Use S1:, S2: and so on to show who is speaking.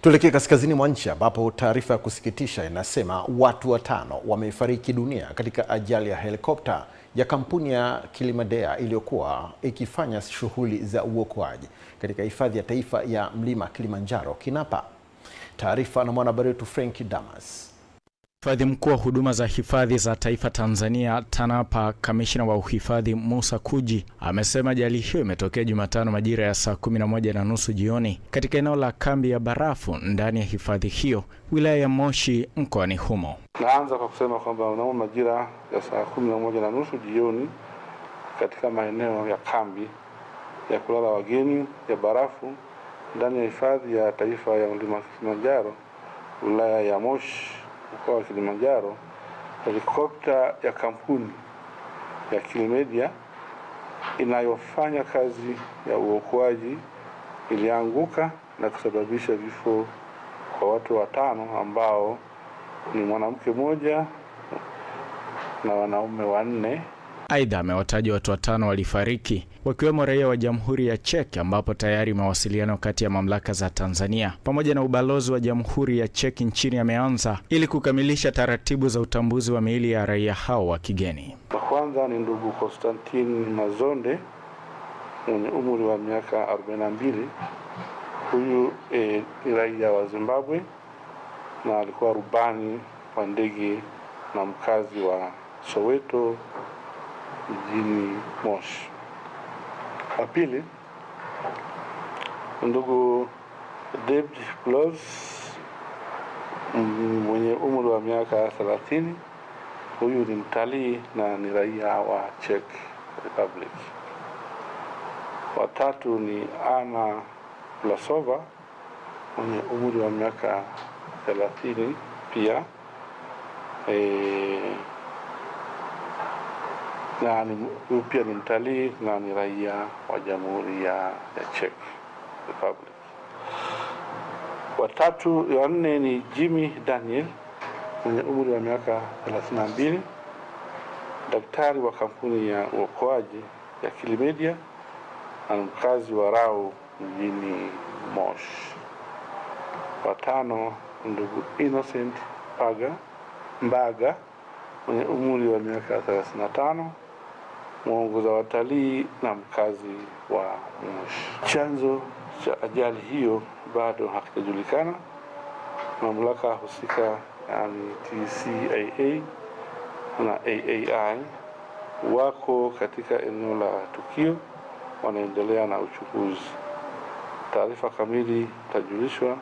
S1: Tuelekee kaskazini mwa nchi ambapo taarifa ya kusikitisha inasema watu 5 wamefariki dunia katika ajali ya helikopta ya kampuni ya Kilimanjaro iliyokuwa ikifanya shughuli za uokoaji katika hifadhi ya taifa ya Mlima Kilimanjaro Kinapa. Taarifa na mwanahabari wetu Frank Damas.
S2: Mhifadhi mkuu wa huduma za hifadhi za taifa Tanzania TANAPA, kamishna wa uhifadhi Musa Kuji, amesema ajali hiyo imetokea Jumatano majira ya saa 11:30 jioni katika eneo la kambi ya barafu ndani ya hifadhi hiyo wilaya ya Moshi mkoani humo.
S3: Naanza kwa kusema kwamba mnamo majira ya saa 11:30 jioni katika maeneo ya kambi ya kulala wageni ya barafu ndani ya hifadhi ya taifa ya Mlima Kilimanjaro wilaya ya Moshi mkoa wa Kilimanjaro, helikopta ya kampuni ya Kilimanjaro inayofanya kazi ya uokoaji ilianguka na kusababisha vifo kwa watu 5 ambao ni mwanamke mmoja na wanaume 4.
S2: Aidha, amewataja watu 5 walifariki wakiwemo raia wa Jamhuri ya Czech, ambapo tayari mawasiliano kati ya mamlaka za Tanzania pamoja na ubalozi wa Jamhuri ya Czech nchini yameanza ili kukamilisha taratibu za utambuzi wa miili ya raia hao wa kigeni.
S3: Wa kwanza ni ndugu Konstantin Mazonde mwenye umri wa miaka 42. Huyu ni raia wa Zimbabwe na alikuwa rubani wa ndege na mkazi wa Soweto mjini Moshi. Wa pili, ndugu David Plus mwenye umri wa miaka 30. Huyu ni mtalii na ni raia wa Czech Republic. Wa tatu ni Anna Vlasova mwenye umri wa miaka 30 pia, na huyu pia ni mtalii na ni raia wa Jamhuri ya Czech Republic. Wa nne ni Jimmy Daniel mwenye umri wa miaka 32, daktari wa kampuni ya uokoaji ya Kilimanjaro na mkazi wa Rau mjini Moshi. Wa tano, ndugu Innocent Mbaga mwenye umri wa miaka 35, mwongoza watalii na mkazi wa Moshi. Chanzo cha ajali hiyo bado hakijulikana. Mamlaka husika yani TCAA na AAI wako katika eneo la tukio, wanaendelea na uchunguzi. Taarifa kamili itajulishwa